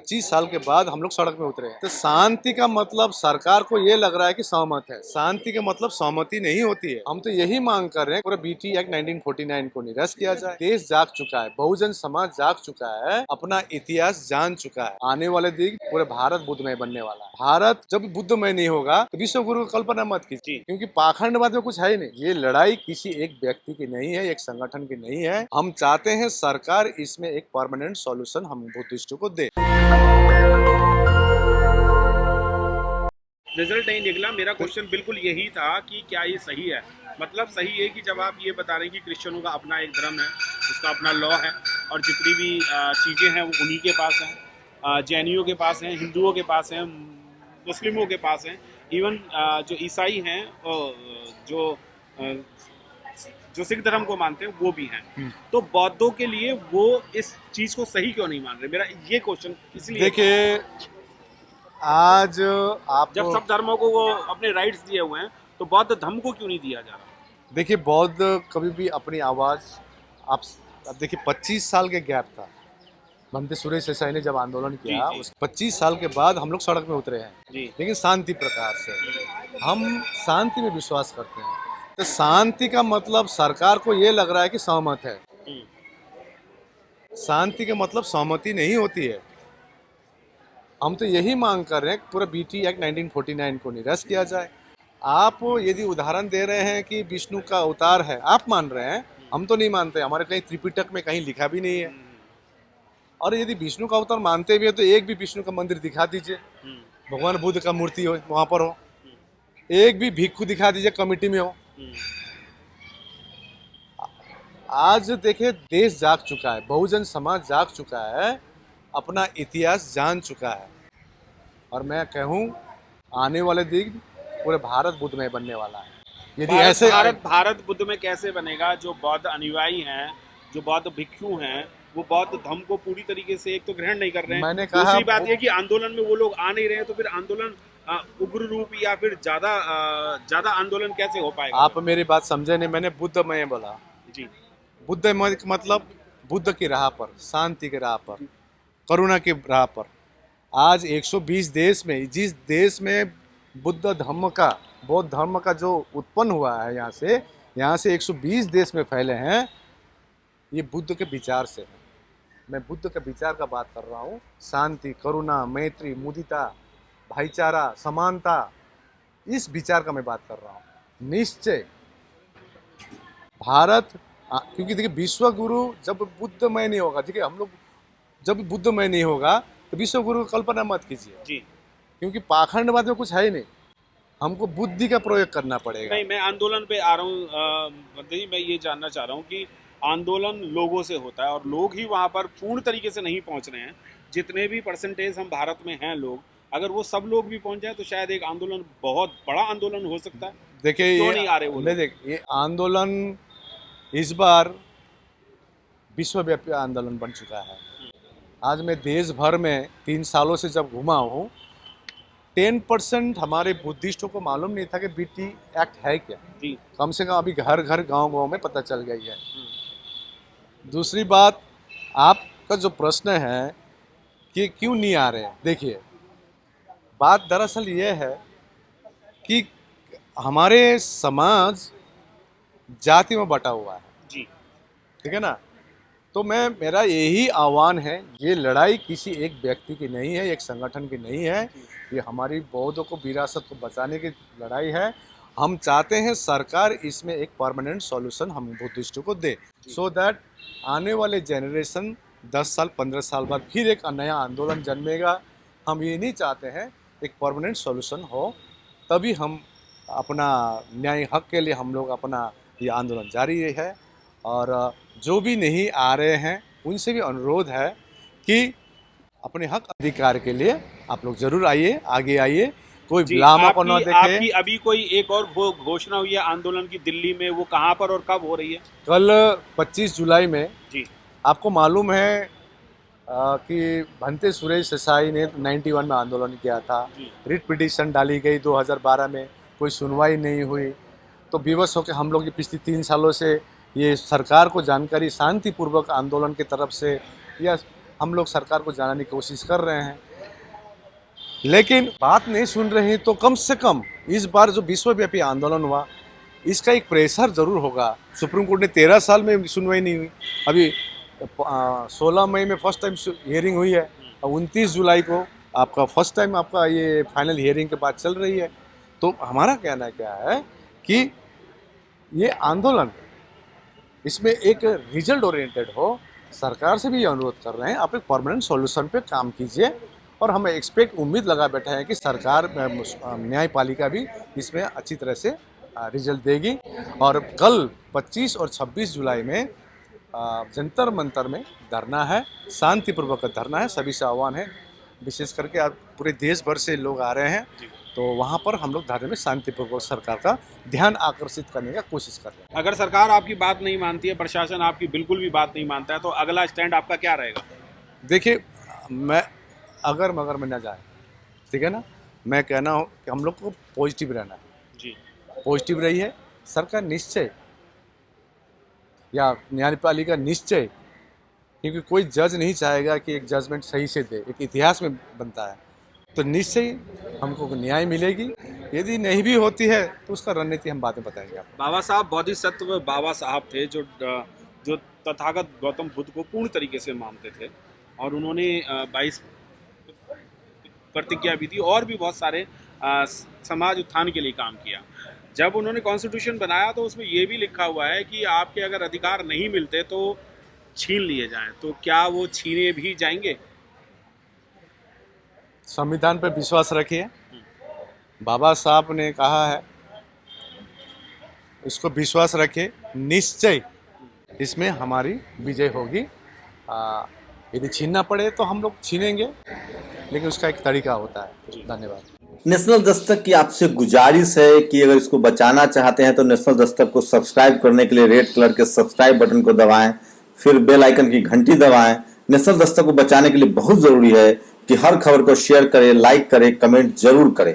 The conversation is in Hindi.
25 साल के बाद हम लोग सड़क में उतरे हैं। तो शांति का मतलब सरकार को ये लग रहा है कि सहमत है। शांति का मतलब सहमति नहीं होती है। हम तो यही मांग कर रहे हैं पूरा बीटी एक्ट 1949 को निरस्त किया जाए। देश जाग चुका है, बहुजन समाज जाग चुका है, अपना इतिहास जान चुका है। आने वाले दिन पूरे भारत बुद्धमय बनने वाला है। भारत जब बुद्धमय नहीं होगा तो विश्व गुरु की कल्पना मत कीजिए, क्योंकि पाखंडवाद में कुछ है ही नहीं। ये लड़ाई किसी एक व्यक्ति की नहीं है, एक संगठन की नहीं है। हम चाहते हैं सरकार इसमें एक परमानेंट सॉल्यूशन हम बुद्धिस्टों को दे। रिजल्ट नहीं निकला। मेरा क्वेश्चन बिल्कुल यही था कि क्या ये सही है। मतलब सही है कि जब आप ये बता रहे हैं कि क्रिश्चियनों का अपना एक धर्म है, उसका अपना लॉ है और जितनी भी चीज़ें हैं वो उन्हीं के पास हैं, जैनियों के पास हैं, हिंदुओं के पास हैं, मुस्लिमों के पास हैं, इवन जो ईसाई हैं जो अ, जो सिख धर्म को मानते हैं वो भी हैं। तो बौद्धों के लिए वो इस चीज़ को सही क्यों नहीं मान रहे? मेरा ये क्वेश्चन इसलिए। देखिए, आज आप जब सब धर्मों को वो अपने राइट्स दिए हुए हैं तो बौद्ध धर्म को क्यों नहीं दिया जा रहा? देखिए, बौद्ध कभी भी अपनी आवाज़ आप अब देखिए 25 साल के गैप था। भंते सुरेश देसाई ने जब आंदोलन किया, जी। उस 25 साल के बाद हम लोग सड़क में उतरे हैं, जी। लेकिन शांति प्रकार से। हम शांति में विश्वास करते हैं। तो शांति का मतलब सरकार को ये लग रहा है कि सहमत है। शांति का मतलब सहमति नहीं होती है। हम तो यही मांग कर रहे हैं पूरा बीटी एक्ट 1949 को निरस्त किया जाए। आप यदि उदाहरण दे रहे हैं कि विष्णु का अवतार है, आप मान रहे हैं, हम तो नहीं मानते। हमारे कहीं त्रिपिटक में कहीं लिखा भी नहीं है। और यदि विष्णु का अवतार मानते भी है तो एक भी विष्णु का मंदिर दिखा दीजिए, भगवान बुद्ध का मूर्ति हो वहां पर हो। एक भी भिक्षु दिखा दीजिए कमेटी में हो। आज देखिए, देश जाग चुका है, बहुजन समाज जाग चुका है, अपना इतिहास जान चुका है। और मैं कहूँ, आने वाले दिन पूरे भारत बुद्धमय बनने वाला है। यदि ऐसे भारत बुद्ध में कैसे बनेगा? जो बौद्ध अनुयायी हैं, जो बौद्ध भिक्षु हैं, वो बौद्ध धर्म को पूरी तरीके से एक तो ग्रहण नहीं कर रहे हैं। मैंने कहा, दूसरी बात ये कि आंदोलन में वो लोग आ नहीं रहे हैं, तो फिर आंदोलन उग्र रूप या फिर ज्यादा आंदोलन कैसे हो पाएगा? आप मेरी बात समझे नहीं। मैंने बुद्धमय बोला। जी। बुद्धमय का मतलब बुद्ध की राह पर, शांति की राह पर, करुणा की राह पर। आज 120 देश में, जिस देश में बुद्ध धर्म का, बौद्ध धर्म का जो उत्पन्न हुआ है, यहाँ से 120 देश में फैले हैं। ये बुद्ध के विचार से है। मैं बुद्ध के विचार का बात कर रहा हूँ। शांति, करुणा, मैत्री, मुदिता, भाईचारा, समानता, इस विचार का मैं बात कर रहा हूँ। निश्चय भारत, क्योंकि देखिए, विश्व गुरु जब बुद्धमय नहीं होगा, देखिए हम लोग जब बुद्धमय नहीं होगा तो विश्व गुरु की कल्पना मत कीजिए जी। क्योंकि पाखंडवाद में कुछ है ही नहीं। हमको बुद्धि का प्रयोग करना पड़ेगा। नहीं, मैं आंदोलन पे आ रहा हूँ। जी, मैं ये जानना चाह रहा हूँ कि आंदोलन लोगों से होता है और लोग ही वहाँ पर पूर्ण तरीके से नहीं पहुँच रहे हैं। जितने भी परसेंटेज हम भारत में हैं लोग, अगर वो सब लोग भी पहुँच जाए तो शायद एक आंदोलन, बहुत बड़ा आंदोलन हो सकता है। देखिए, क्यों नहीं आ रहे वो लोग? ये आंदोलन इस बार विश्वव्यापी आंदोलन बन चुका है। आज मैं देश भर में 3 सालों से जब घुमा हूँ, 10% हमारे बुद्धिस्टों को मालूम नहीं था कि बीटी एक्ट है क्या। जी। कम से कम अभी घर घर गांव में पता चल गई है। दूसरी बात, आपका जो प्रश्न है कि क्यों नहीं आ रहे हैं, देखिए, बात दरअसल ये है कि हमारे समाज जाति में बटा हुआ है। जी। ठीक है ना। तो मेरा यही आह्वान है, ये लड़ाई किसी एक व्यक्ति की नहीं है, एक संगठन की नहीं है। ये हमारी बौद्धों को, विरासत को बचाने की लड़ाई है। हम चाहते हैं सरकार इसमें एक परमानेंट सॉल्यूशन हम बुद्धिस्टों को दे, सो दैट आने वाले जनरेशन 10 साल 15 साल बाद फिर एक नया आंदोलन जन्मेगा। हम ये नहीं चाहते हैं, एक परमानेंट सॉल्यूशन हो, तभी हम अपना न्याय हक के लिए हम लोग अपना ये आंदोलन जारी है। और जो भी नहीं आ रहे हैं उनसे भी अनुरोध है कि अपने हक अधिकार के लिए आप लोग जरूर आइए, आगे आइए, कोई लामा को न देखे। आपकी अभी कोई एक और घोषणा हुई है आंदोलन की दिल्ली में, वो कहाँ पर और कब हो रही है? कल 25 जुलाई में। जी। आपको मालूम है कि भंते सुरेश देसाई ने 91 में आंदोलन किया था। रिट पिटीशन डाली गई 2012 में, कोई सुनवाई नहीं हुई। तो विवश होकर हम लोग ये पिछले 3 सालों से ये सरकार को जानकारी शांतिपूर्वक आंदोलन की तरफ से, या हम लोग सरकार को जनाने की कोशिश कर रहे हैं, लेकिन बात नहीं सुन रहे हैं। तो कम से कम इस बार जो विश्वव्यापी आंदोलन हुआ, इसका एक प्रेशर ज़रूर होगा। सुप्रीम कोर्ट ने 13 साल में सुनवाई नहीं हुई, अभी 16 मई में फर्स्ट टाइम हियरिंग हुई है और 29 जुलाई को आपका फर्स्ट टाइम आपका ये फाइनल हियरिंग के बाद चल रही है। तो हमारा कहना क्या है कि ये आंदोलन, इसमें एक रिजल्ट ओरिएंटेड हो। सरकार से भी ये अनुरोध कर रहे हैं, आप एक परमानेंट सॉल्यूशन पे काम कीजिए, और हम उम्मीद लगा बैठे हैं कि सरकार न्यायपालिका भी इसमें अच्छी तरह से रिजल्ट देगी। और कल 25 और 26 जुलाई में जंतर मंतर में धरना है, शांतिपूर्वक धरना है। सभी से आह्वान है, विशेष करके आप पूरे देश भर से लोग आ रहे हैं, तो वहाँ पर हम लोग धरने में शांतिपूर्वक सरकार का ध्यान आकर्षित करने का कोशिश कर रहे हैं। अगर सरकार आपकी बात नहीं मानती है, प्रशासन आपकी बिल्कुल भी बात नहीं मानता है, तो अगला स्टैंड आपका क्या रहेगा? देखिए, मैं अगर मगर में न जाए, ठीक है ना, मैं कहना हो कि हम लोग को पॉजिटिव रहना है जी। पॉजिटिव रही है सरकार निश्चय, या न्यायपालिका निश्चय, क्योंकि कोई जज नहीं चाहेगा कि एक जजमेंट सही से दे, एक इतिहास में बनता है, तो निश्चय हमको न्याय मिलेगी। यदि नहीं भी होती है तो उसका रणनीति हम बाद में बताएंगे आपको। बाबा साहब बोधिसत्व बाबा साहब थे जो तथागत गौतम बुद्ध को पूर्ण तरीके से मानते थे, और उन्होंने 22 प्रतिज्ञा भी थी और भी बहुत सारे समाज उत्थान के लिए काम किया। जब उन्होंने कॉन्स्टिट्यूशन बनाया तो उसमें ये भी लिखा हुआ है कि आपके अगर अधिकार नहीं मिलते तो छीन लिए जाएं, तो क्या वो छीने भी जाएंगे? संविधान पर विश्वास रखिए, बाबा साहब ने कहा है, इसको विश्वास रखिए, निश्चय इसमें हमारी विजय होगी। यदि छीनना पड़े तो हम लोग छीनेंगे, लेकिन उसका एक तरीका होता है। धन्यवाद। नेशनल दस्तक की आपसे गुजारिश है कि अगर इसको बचाना चाहते हैं तो नेशनल दस्तक को सब्सक्राइब करने के लिए रेड कलर के सब्सक्राइब बटन को दबाएं, फिर बेल आइकन की घंटी दबाएं। नेशनल दस्तक को बचाने के लिए बहुत जरूरी है कि हर खबर को शेयर करें, लाइक करें, कमेंट जरूर करें।